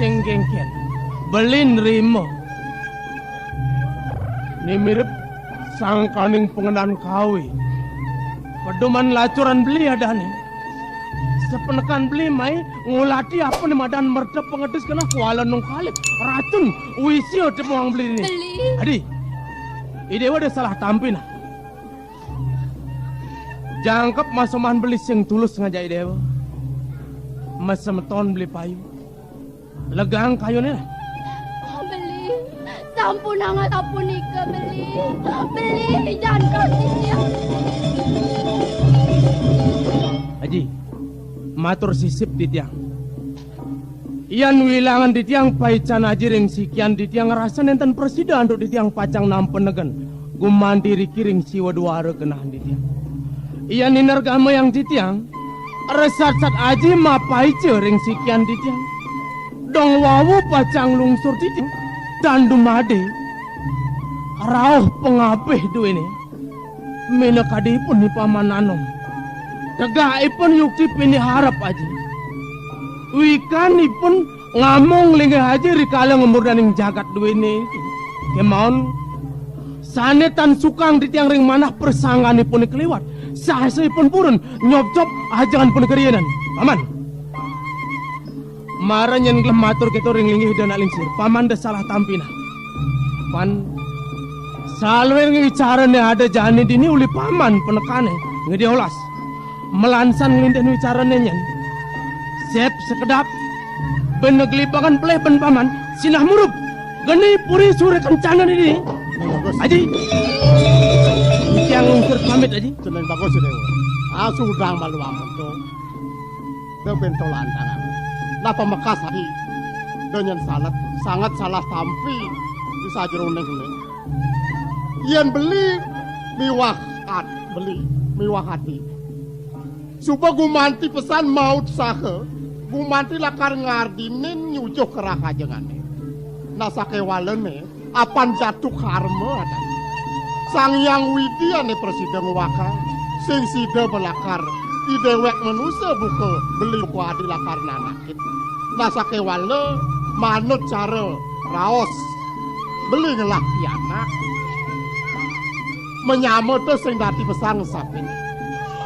sing gengken. Belin rimo. Ini mirip sangkaning pengenan kawi. Pedoman lacuran beli ada nih. Sepenekan beli mai ngulati apa nih madan merdep pengedus kena kuala nung kalip racun wisio temuang beli ini. Beli. Adi, ide wadah salah tampin. Jangkep masoman beli sing tulus ngajak dewa. Masemeton beli payu. Legang kayu nih. Beli. Sampun hangat apun ika beli. Beli jangan kasih ya. Haji, matur sisip di tiang. Ian wilangan di tiang paican aji ring sikian di tiang rasa nenten presiden untuk di tiang pacang nampenegen. Gumandiri kiring siwa duara kenahan di tiang. Ian inergama yang di tiang. Resat-sat aji mapai ring sikian di tiang. Dong wawu pacang lungsur di tiang. Dan dumade. Rauh pengapih du ini. Minakadi pun ni pamananom. Tegaipun yukti pini harap aja. Wikanipun ngamong lingga haji rikala ngemurdaning jagat duwini. Kemauan sanetan sukang di tiang ring manah persanganipun keliwat. Sahasipun purun nyop-cop ajangan pun kerianan. Paman. Maran yang gelem matur kita ring lingi dan alingsir. Paman dah salah tampina. Pan salwe ngicarane ada jani dini uli paman penekane ngediolas. Melansan ngelintin wicarane nyen. Sep sekedap benegelipakan peleh ben paman sinah murup geni puri sure kencanan ini. Aji yang ngungkur pamit aji. Jeneng bagus dewa. Asu udang malu amun tuh. Dia bentolan tangan. Napa mekas hari dengan sangat salah tampi di sajerone ini. Yen beli miwah hati. Supaya gumanti pesan maut sahe, gumanti lakar ngardinin nyujuh kerah ajengane. Nasake walene, apan jatuh karma ada. Sang yang widiane presiden waka, sing sida belakar, idewek manusia buka beli kuadi lakar nanakit. Nasake wale, manut cara raos, beli ngelaki anak. Menyamut tuh sing dati pesan sapin.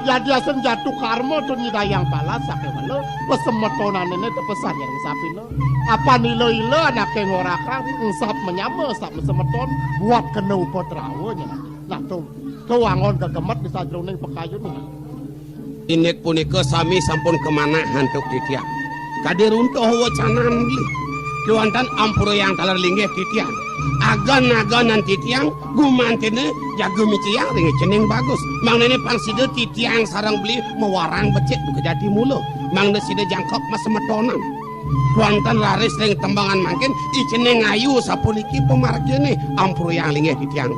Ya dia senjatuh karma tuh nyidayang balas sake wala pesemetonan ini tuh pesan yang sapino apa nilo-ilo anaknya ngoraka ngsap menyama sap mesemeton buat kena upotrawonya nah tuh kewangon kegemet bisa jroning pekayun inek punika sami sampun kemana hantuk titiang kadiruntuh wacanan beli kewantan ampuro yang talar linggih titiang agan-aganan titiang gumantine jago miciang ringi cening bagus mang nene pangside titiang sarang beli mewarang becek kejati mulu mang neside jangkok mas semetonan kuantan laris ring tembangan mangkin iceneng ayu sapuniki pemargene ampuro yang linggih titiang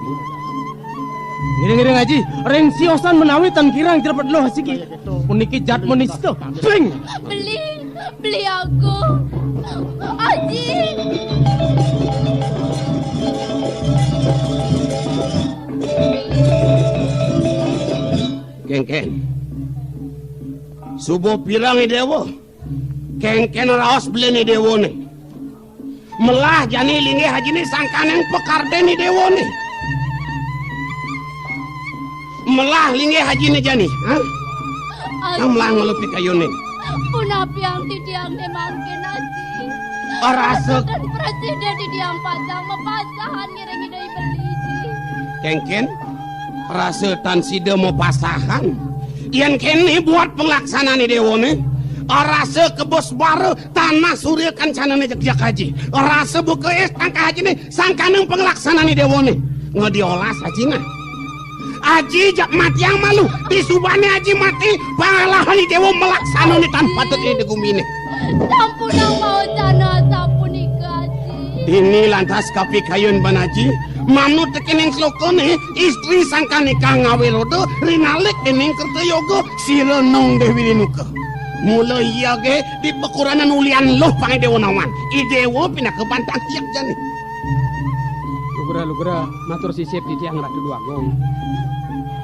ngiring-ngiring aji ring siosan menawi tan kirang cepet loh siki puniki jat menisto swing beli aku aji. Kengken subuh pirang dewa kengken raos beli ni dewa ni melah jani lingi haji ni sangkaneng pekarde ni dewa ni melah lingi haji ni jani melah ngelupi kayu ni punapi yang tidiang ni mangkin aji rasa dan presiden tidiang pacang mepasahan ngiring-ngiring beli kengken rasa tan sida mau pasahan yang kene buat pelaksanaan dewa ni rasa kebos baru tanah surya kancana ni jak haji rasa buka tangka haji ni sangkaneng pelaksanaan dewa ni ngadiolas haji na aji jak mati yang malu di subane aji mati pangalahan dewa melaksana ni tanpa tadi degumine sampun ang mau cana sampun ikaji ini lantas kapi kayun banaji manut tekening slokone istri sangka nikah ngawelodo rinalik dening kertoyogo sirenong dewi nuka mulai iya ge di pekuranan ulian loh pangai dewa nawan idewo pindah ke bantang tiak jani lugura matur sisip di tiang ratu dua gong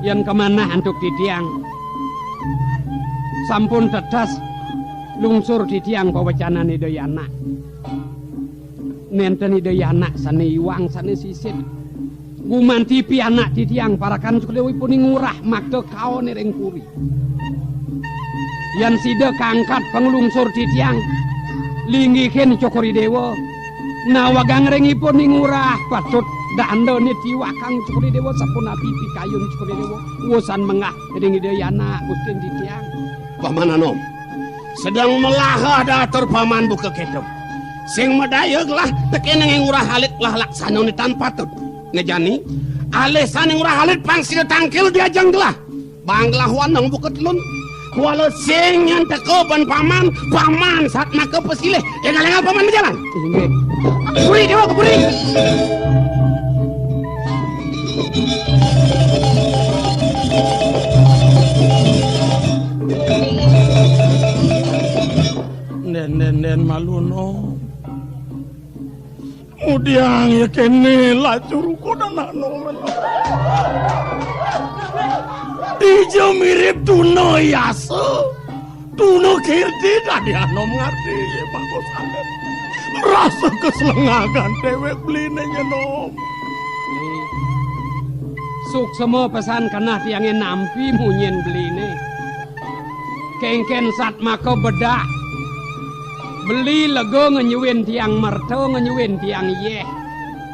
yang kemana antuk di tiang sampun tedas lungsur di tiang pawacanan Dayana. Nenten Dayana sane iwang sane sisit. Gumanti pianak di tiang parakan suklewipun ngurah makde kaon ring puri. Yan sida kangkat panglungsur di tiang lingihin cokori dewa. Nawagang ringipun ngurah patut danda ni tiwakang cokori dewa sapuna pipi kayun cokori dewa. Wosan mengah ring Dayana ustin di tiang. Paman Anom sedang melahah datur paman buka kedep. Sing medayeg lah tekene ngurah halit lah laksana ni tanpa patut. Ngejani alesan ngurah halit pangsil tangkil diajang gelah. Banglah wanang buket lun. Kuala sing yang teko ban paman saat maka pesilih. Engal-engal paman berjalan. Inggih. Kepuri dewa kepuri. Den maluno. Udiang ya kene lacur kodana nomen. Dijo mirip tuno yasa. Tuno kirti tadi anom ngerti ya bagus anet. Rasa keselengagan dewek beline nyenom. Suk semua pesan karena tiangnya nampi munyin beline. Kengken sat maka bedak. Beli lego ngenyuin tiang merto ngenyuin tiang yeh.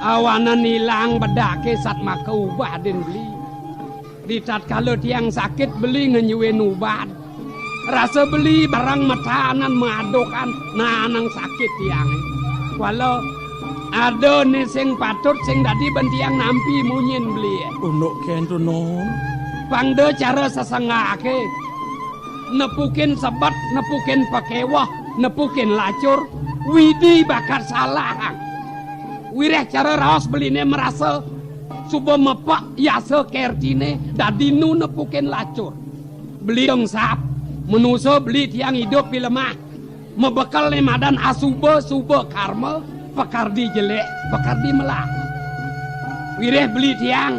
Awanan hilang bedake sat maka ubah den beli. Ditat kalau tiang sakit beli ngenyuin ubat. Rasa beli barang matanan madokan nanang sakit tiang. Walau ada nih sing patut sing dadi bentiang nampi munyin beli. Unuk kentu non. Pangde cara sesengake. Nepukin sebat, nepukin pakewah, nepukin lacur, widi bakar salah. Wireh cara raos beline merasa subuh mepak yasa kertine dadinu nepukin lacur. Beli dong sap, menuso beli tiang hidup lemah. Mebekal ni madan asuba karma, pekardi jelek, pekardi melah. Wireh beli tiang,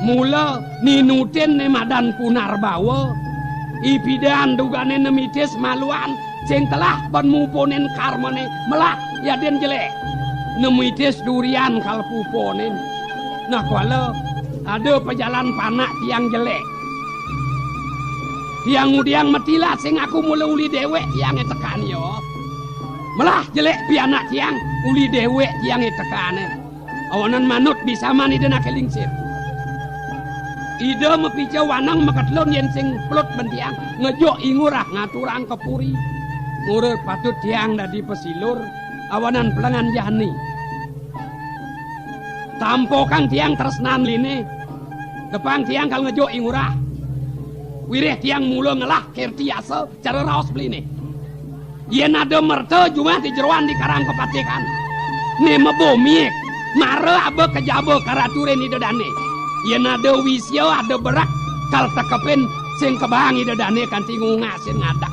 mula ninutin ni madan punar bawa. Ipidan dugane nemitis maluan sing telah ban muponen karmane melah ya den jelek nemitis durian kal puponen. Nah kalau ada pejalan panak tiang jelek tiang udiang metilah sing aku mula uli dewek tiang tekan yo melah jelek pianak tiang uli dewek tiang tekane awanan manut bisa mani dena kelingsir. Ida mepica wanang makatlon yen sing plot bentiang ngejok ingurah ngaturang kepuri ngurut patut tiang dadi pesilur awanan pelengan jani tampokang tiang tresnan line depang tiang kal ngejok ingurah wireh tiang mula ngelah kerti asa cara raos beline yen ada merte jumah di jeroan di karang kepatikan ne mebomiek mare abe kejabo karaturen ida dane yen ada wisyo ada berak kal tekepin sing kebangi dadane kanthi ngungasin ngadak.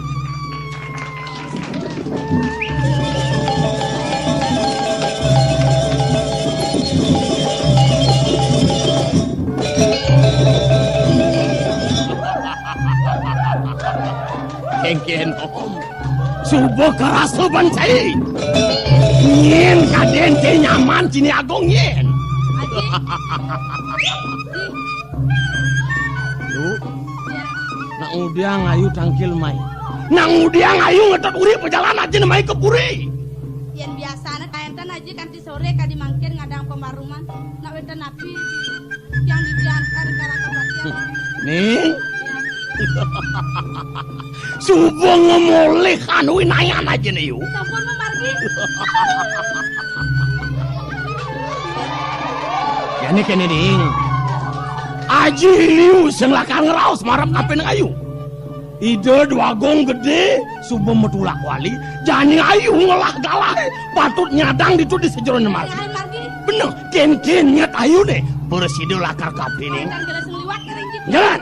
Kengken om subuh kerasa bancai nyen kaden te nyaman cini agong nyen. Nang udiang ayu tangkil mai. Nang udiang ayu ngetot uri perjalanan aja namai ke puri. Yang biasanya kayantan aja kanti sore kadi mangkin ngadang pembaruman. Nak wedan api yang dijantar karang kebatian. Nih. Subuh ngemoleh kanui nayan aja nih yuk. Sampun memargi. Yani kene ding. Aji liu sing lakang ngeraos marap ngapain ayu. Ide dua gong gede subuh metulak wali jani ayu ngelah galah patut nyadang ditu di sejeron margi. Bener ken nyet ayu deh berside lakar kapining. Jalan.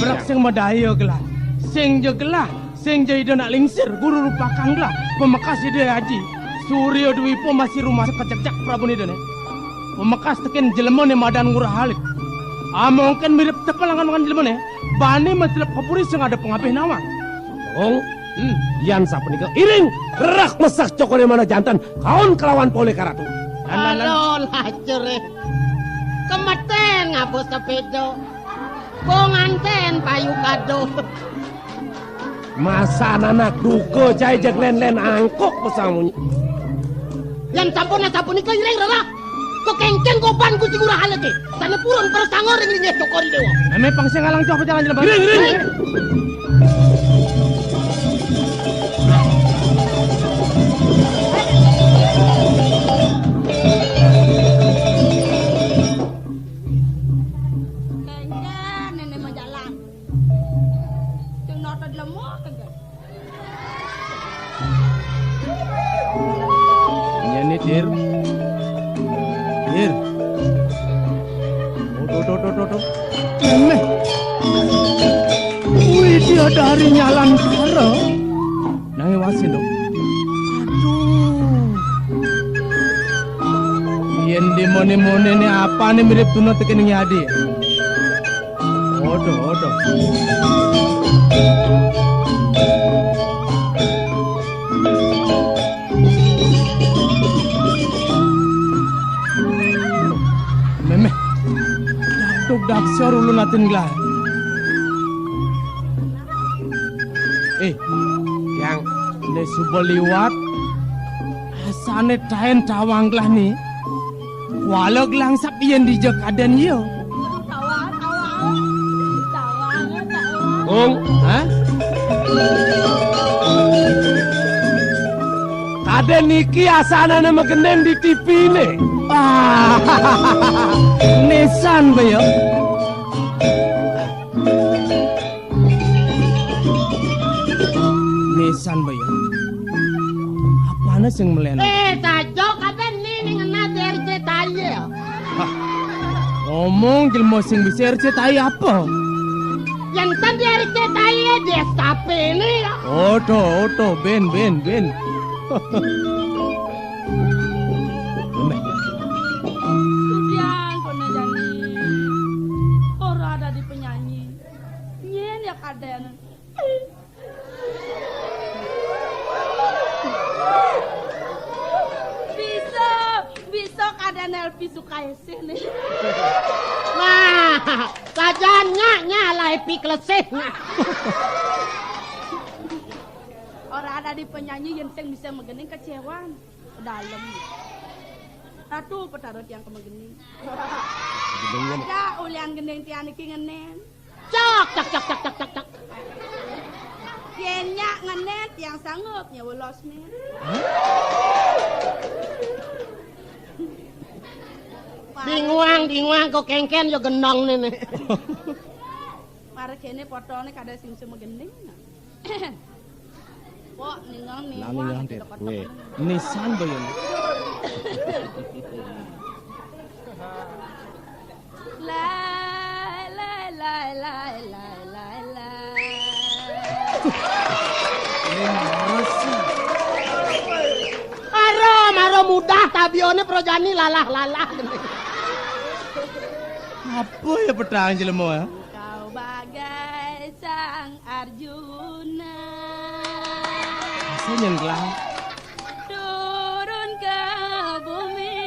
Berak sing medaya gelah, sing je gelah, sing je ida nak lingsir, guru rupakan gelah, pemekas ida haji. Suryo Dwipo masih rumah sekejak Prabu Nidane. Pemekas teken jelemone madan ngurah halik. Mungkin mirip tepelangan makan jelemone. Bani matilap kapuri sing ada pengapih nama. Ong, yan sapunika iring gerak mesak cokone mana jantan kaon kelawan pole karatu. Halo lacur kemeten ngapus sepedo. Bonganten payu kado. Masa anak duko cai jak len angkok pesangunyi. Yang sapunika iring rara. Kok kengkeng kopan ku sigura haleke. Sana purun persangor ring linge cokori dewa. Name pangsi ngalang cok jangan jelema. Iring. Kayaknya nenek mau jalan. Ceng nota di lemot kan. Ini Dir. Dir. Tuh. Neme. Wih, dia dari nyalan karo. Nangi wasin dong. Aduh. Yen di mone nih apa nih mirip tuna tekening Adi. Odo. Meme. Dak sor ulu natin glah. Yang ne subel liwat asane taen tawang glah ni. Walau langsap yen di jekadan yo. Tawang. Ong, Hah? kade niki asanane megenen di TV ne. Nisan ba yo? Nisan ba yo? Apana sing melen? Tajo kaben ni ngena DRC taye. Ngomong jelmo sing bisa RCTI apa? Yang tadi DRC taye destape ni. Oto, ben. Yang kone jani. Orang ada di penyanyi. Nyen ya kaden. Bisa kaden Elvi Sukaisi nih. Wah, sajannya nyalai piklesih. Orang ada di penyanyi yang bisa megening kecewan ke dalam. Satu petarut yang kemegening. Ada ulian gendeng tian iki ngenen. Cak. Kenya ngenen yang sanggup nyewelos nih. Dinguang kok kengken yo genong nih. Mare kene fotone kada sing megening. Kok ningang nih. Ningang det. Nisan ba yun? Aro mudah tabione projani lalah. Apa ya petang jelemo ya? Kau bagai sang Arjuna. Saya nyengglah. Turun ke bumi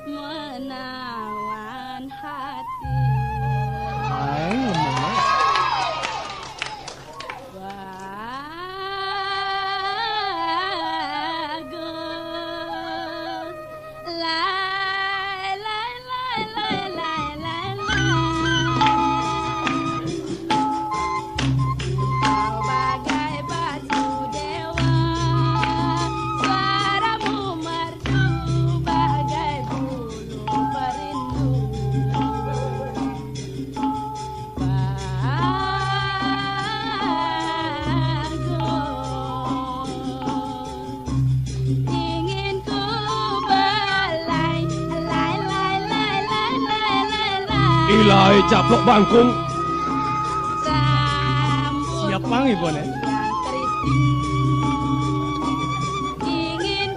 menawan hati. Ay, ngomong. Bagus. Kau bagai batu dewa, suaramu merdu bagai bulu perindu. Bagus, ingin ku belai, lay. Ilai caplok bangkung. Rambut Siapa ngi bon ya? yang keriting, ingin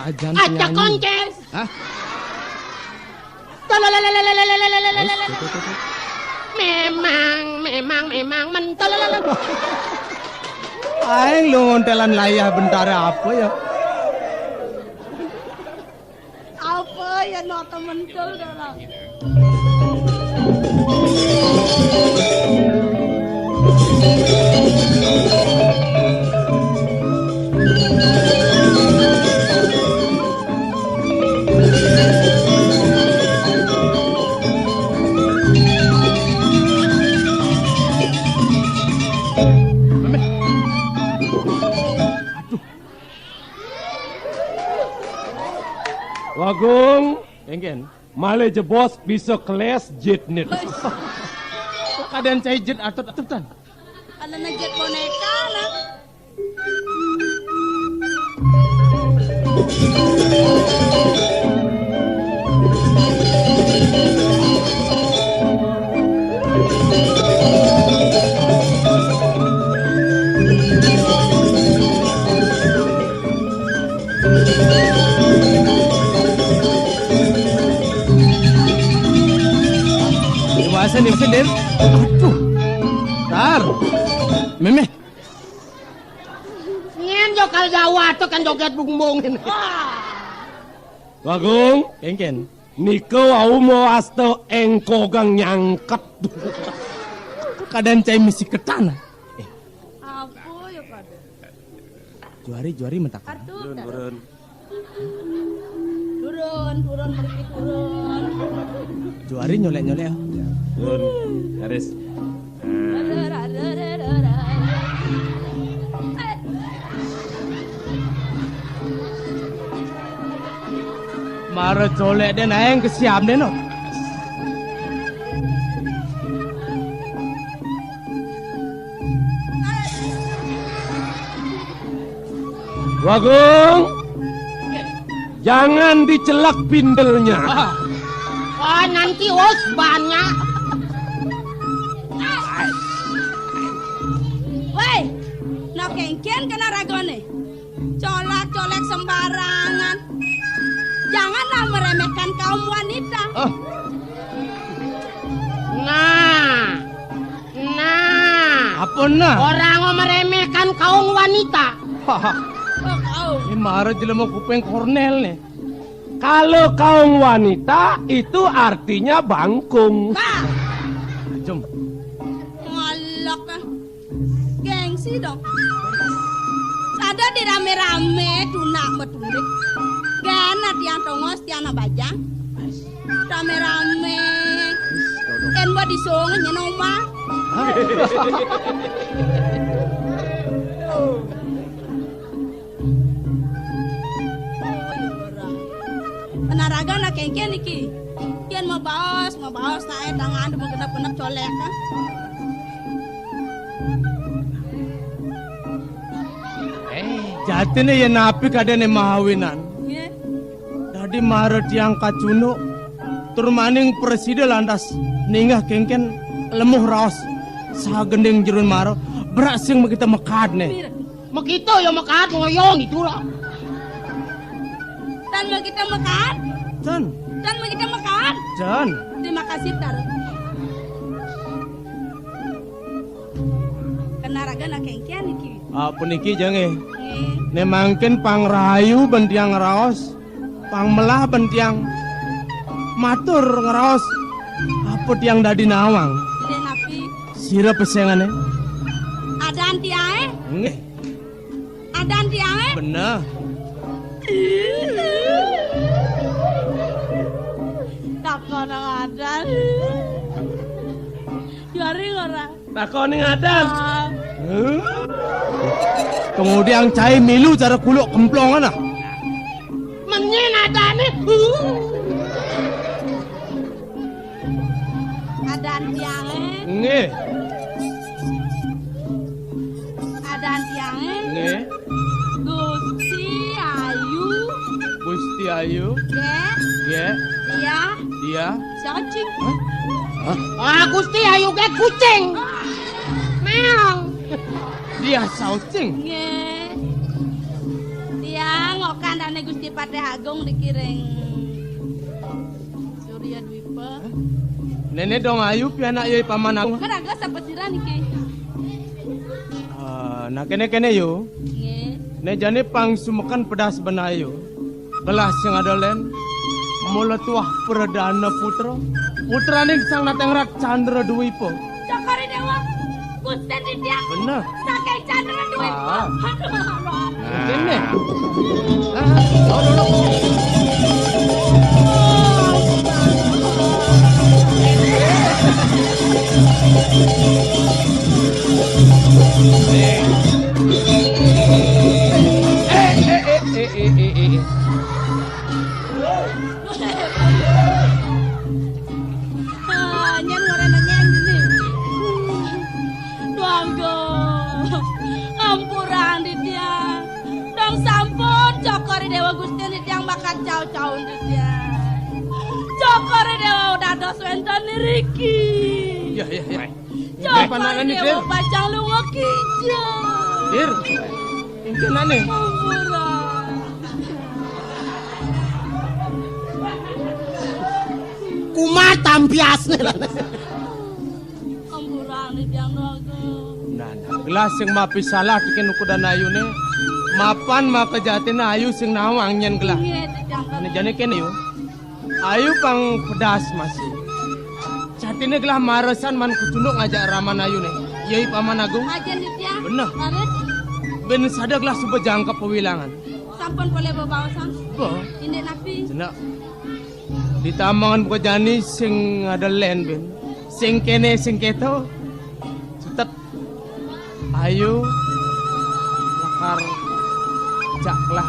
ajan Acak penyanyi. konces. Hah? Memang mentol. Aing lu ngontelan layah bentar apa ya? Apa ya no temen kau dah. Wagung, Engken. male je bos bisa keles jitnit. Kaden cai jet atut-atutan. Ada najet boneka lah. Iwasan ni sendiri. Aduh. Tar. Meme. Ngen jokal Jawa tuh kan joget bumbung ini. Wagung, Engken. niko au mo asto engkogang nyangket. Kaden cai misi ketana. Apa ya pada? Juari mentak. Turun pergi turun. Juari nyolek-nyolek. Turun, garis. Mara colek den aing kesiam den no. Wagung, jangan dicelak pindelnya. Oh nanti os banyak. Woi, no kengken kena ragone. Colak-colek sembarangan. Janganlah meremehkan kaum wanita. Nah, Apa nah? orang mau meremehkan kaum wanita. Oh, Ini mara jelema kupeng kornel nih. Kalau kaum wanita itu artinya bangkung. Nah, Jom. ngolok kan. Gengsi dong. Ada di rame-rame tunak metulik. Gana tiang tongos tiang bajang. Rame-rame. Enwa disong nyenoma. Penaraga nak kengken iki. Kian mau baos na tangan mau genap-genap colek kan. Jatine ya napi kaden mahawinan. Nge. Tadi mara tiang kacuno. Turmaning presiden landas ninggah kengken lemuh raos. Sagendeng jerun maro berasing kita mekad nih. Mira. Begitu ya makan ngoyong itu lah. Dan mau kita makan. Jan, Dan mau kita makan. Jan. Terima kasih Tar. Penaraga nak kengken iki. Apa niki jange? Nge. Ne mangken pangrayu bentiang raos. Pangmelah bentiang matur ngeraos. Apa tiang dadi nawang? Den api. Sira pesengane. Adan tiae. Nggih, Adan tiae. bener. Tak kono adan. Jari ora. Takoni ngadan. Kemudian cai milu cara kuluk kemplongan ah. Menyen ada nih. Adan tiae. Nggih, Adan tiae. nggih. Gusti Ayu. Gusti Ayu, Ge. nggih, Dia. dia. Cacing. Ah Gusti ayo ke kucing. Meong. Dia saucing. Nge. Dia ngokan putrane Gusti Patih Agung dikiring Surya Dwipa. Nenek dong ayu pianak yoi paman aku. Kan agak sapetiran iki. Nah kene yo. Nggih. Ne jane pang sumekan pedas benayo. Gelas yang ada len. Mula tuah perdana putra. Putrane sang natengrak Chandra Dwipa. Cokore Dewa. Gusten Dityang. Bener. Saking Chandra Dwipa. Ah. Aduh. Kene. Nyen ngorena nyen ini. Duanggo. Ampurang Dityang. Dong sampun Cokore Dewa Gusti Dityang bakal cau-cau Dityang. Cokore Dewa udah dos wenten niriki. Ya. Cokore Dewa pacang lunga kijo. Dir. Ingkene ane. Ampurang. Kumat tampias. Ampurang Dityang Duanggo. Nah, gelas yang mapi salah diken ukudan ayu ne. Mapan makajatin ayu sing nawang nyen gelas. Nggih Dityang. Ane jane kene yo. Ayu pang pedas masih. Jatine gelah maresan man kecunduk ngajak raman ayu ne. Yai paman agung. Ajen Dityang. Bener. Ares Ben sadar gelah suba jangka pewilangan. sampun boleh bebawasan. Apa? Indek napi. Senak. Di tamangan buka jani sing ada len ben. Sing kene sing keto. Sutet. Ayu. Lakar. Caklah.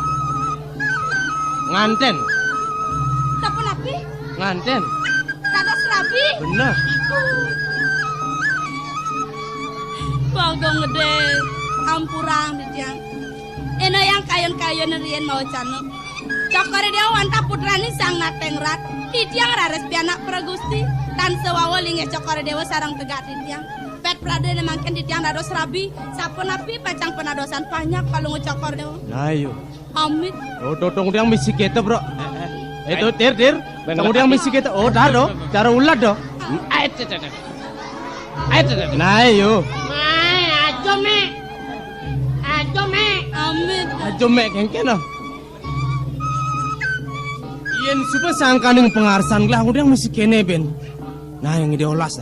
Nganten. Sampun napi. Nganten. Tado serabi. Bener. Bagong gede. Ampurang Dityang. Eno yang kayon-kayon riyen mau cano. Cokore dia wanta putrani sang natengrat. Dityang rares pianak pragusti. Tan sewawa linge cokore dewa sarang tegak Dityang. Pet prade nemangken Dityang dados rabi. Sapun api pacang penadosan banyak kalau ngecokor dewa. Nah yuk. Amit. Oh, totong dia misi kita bro. Itu tir. Tong dia misi kita. Oh, dah do. Cara ulat do. Nah yuk. Mai, ajo me. Ajo me. Amit. Ajo mek kengken do. Yen supa sangkaning pengarsan lah udah misi kene ben. Nah yang diolas.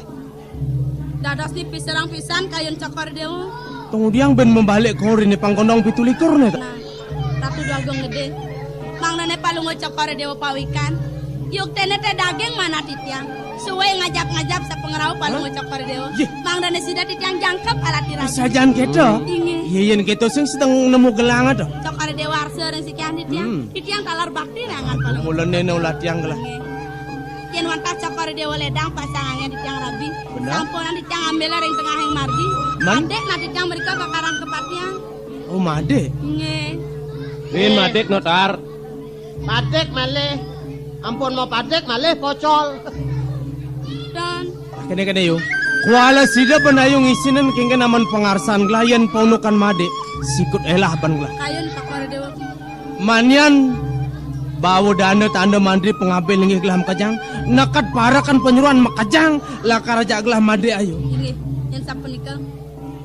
Dados di piserang pisan kayon cokor dewa. Tong dia ben membalik kor ini pangkondong 17 ne. Nah, Ratu Duagong gede. Mang nene palungo cokor dewa pawikan. Yuk tene teh daging mana Dityang. Suwe ngajap-ngajap sa pengerau palungo cokor dewa. Yeh. Mang nene sida Dityang jangkep ala tirang. Sajan keto. Inge. Iya yen keto sing sedang nemu gelang do. Cokor dewa arse si kian Dityang. Dityang talar bakti nangan palungo. Mulen nene ulat yang gelang. Inge. Yen wantah cokor dewa ledang pasangannya Dityang rabi. Benar. Sampunan Dityang ambil ring tengah yang margi. Man? Adek na Dityang mereka kakarang kepatian. Oh made. Inge. Rin madek notar. Padek malih. Ampun mau padek malih pocol. Dan Kene yo. Kuala sida penayung isinen kengken aman pengarsan glayan paunukan made. Sikut elah ban glah. kayon cokor dewa. Manian bawa dana tanda mandri pengambil linggih gelam kajang. Nakat parakan penyuruhan makajang. Lakar aja gelah made ayo. Ini yang sampun ika.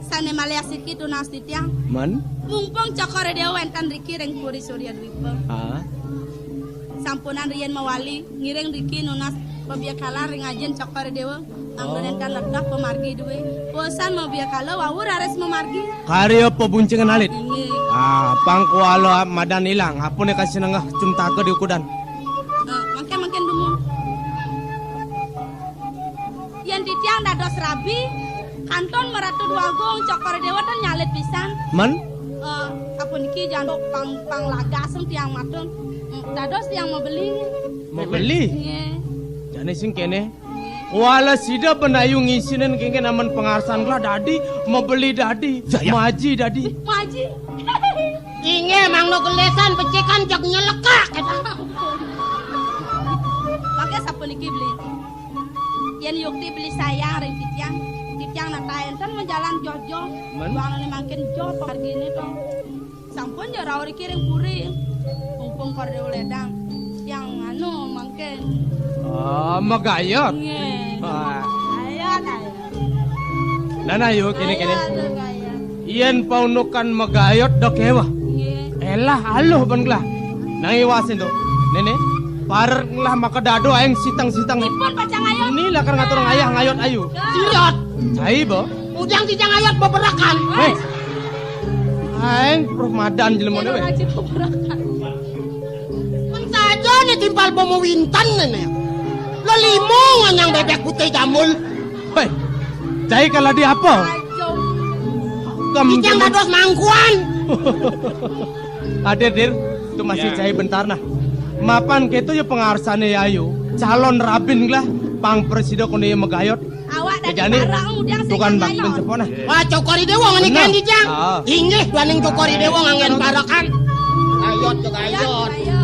Sane malih asiki tunas Dityang. Man? Mumpung cokor dewa entan riki ring puri Surya Dwipa. Ah. Sampunan riyen mawali ngireng riki nunas pabiakala ring ajen cokor dewa. Anggon entan ledak pemargi duwe. Bosan mau biakala wawur ares memargi. Karya pebuncingan alit. Ini Ah, pang kuala madan ilang. Apa nih kasih nengah cunta ke di ukudan. makin dumu. Yang Dityang dados rabi. Kanton meratu Duagong cokor dewa tan nyalit pisan. Man? Apa niki jandok pang lagaseng tiang matun. Dados yang mau beli. Mau beli? Iya. Jane sing kene. Wala sida penayung isinen kengken aman pengarsan glah dadi mau beli dadi. Maji dadi. Maji. Inge mang no gelesan pecekan jak nyelekak eta. Pakai sapu niki beli. Yen yukti beli sayang ring Dityang. Dityang nata enten menjalan jojo. Man? Buangane makin jo hargine to. Sampun ya rawri kiring puri. bongkar de uledang yang anu mangke. Magayot. Nge. Ah. Ayat ayat. Nanayo kini. Ayat. Iyan paunukan magayot do kewa. Nge. Elah aloh bangla. Nangiwasin to. Nene, par nglah makadado ayang sitang-sitang. Ipon pacang ayat. Inilah kan ngatur ayah ngayot ayu. Siot. Cai bo. Ujang tijang ayat beberakan. Hei. Aing Ramadan jelema we. Rajin pemberakan. Kan saja nih timpal bomo wintan nih. Lo limong yang bebek putih jamul. Hei. Cai kalau di apa? Ajong. Tijang dados mangkuan. Adir dir, itu masih cai bentar nah. Mapan ketu ya pengarsane ayu. Calon rabin lah pang presiden kono ye magayot. Awak dari Jani, barang udang tukan sayang bakben sepona. Wah cokori dewa ngani Bener. kan dijang. Ah. Inggih duaning cokori dewa ngangen barakan. Ayot juga Ayat. ayot. Ayo.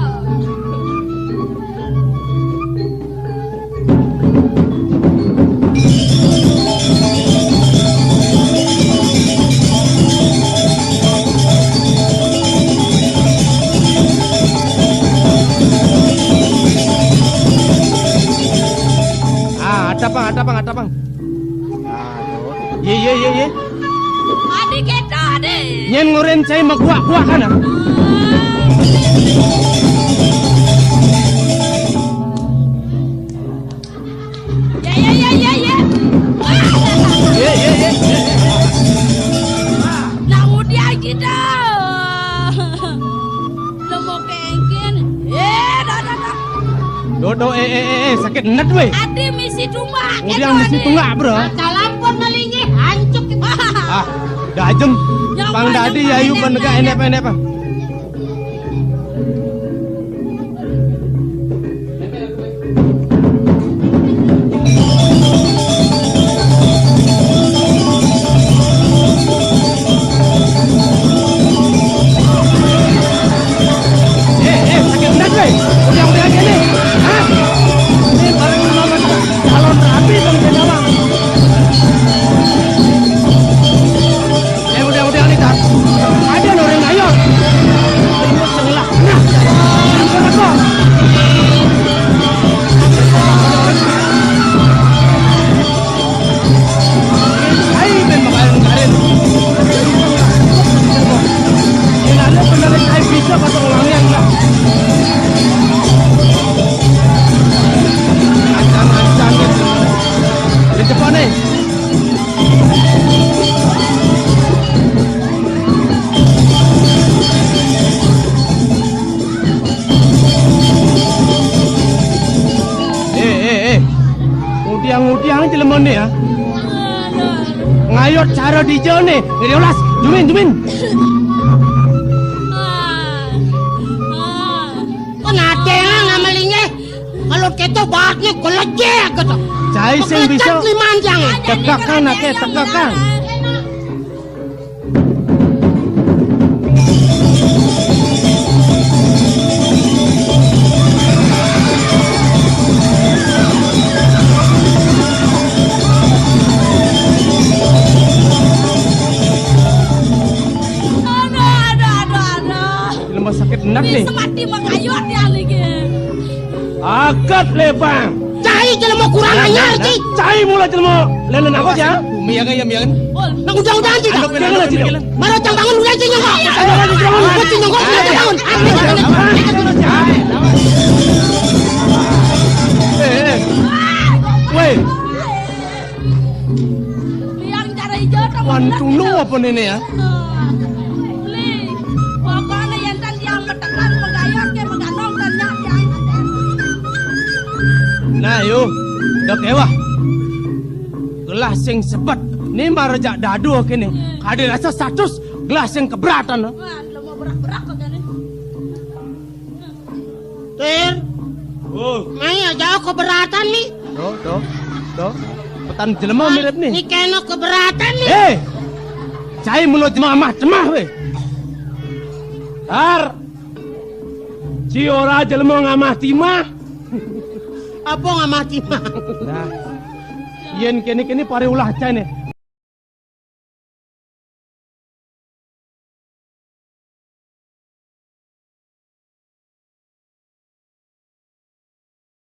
Ada bang. Aduh. Ye. Adik kita adik. Nyen nguren cai magua kan ah. Ya. Ye. Nah udah kita. Lemo kengkin. Dah. Dodo sakit net we. Adi misi tungga. Udah mesti tunggak bro. Calampon malingnya hancuk kita. Ah, dajeng. Bang Dadi ayu penegak enep ah. Sakit net we. Udah gini. Hah? Ini barang nomor calon rapi bang Jendawang. Udah nih tar. Ada orang ayo. Ini sebelah. Nah. Ampun aku. Hai ben makain karen. Ini ada benar saya bisa pasang uangnya enggak. Ancam gitu. Di depan nih. Ngudiang jelema ne ya. Ngayot cara di jone. Ngeulas, jumin. Kan ada yang ngamalingnya. Kalau kita bahatnya gelejek gitu. Cai sing bisa Liman jangan. tegakan ake tegakan. Jelema sakit enak nih. Semati mengayot ya lagi. Akat lebang. Cai jelema kurang anyar sih. Cai mula jelema. Lelen aku ya. Miyangan. Nang undang-undang sih. Jangan aja. Maro cang bangun udah sih nyongkok. Kucing nyongkok udah bangun. Weh, Yang cara hijau tak wantung lu apa nenek ya? Li, pokoknya yang tadi yang metekan menggayot ke mengganong dan yang Nah yuk, dok ewa. Gelas sing sebet, ni marajak dadu kini. Kade rasa status gelas yang keberatan. Wah, lo mau berak-berak kok kan? Ter, Maya jauh keberatan nih. Do. Petan jelema mirip Ini nih. kena keberatan nih. Cai mulut jemah cemah weh. Har. Si ora jelema ngamah timah. Apa nggak mati mah? Nah, yen kini pare ulah cai nih.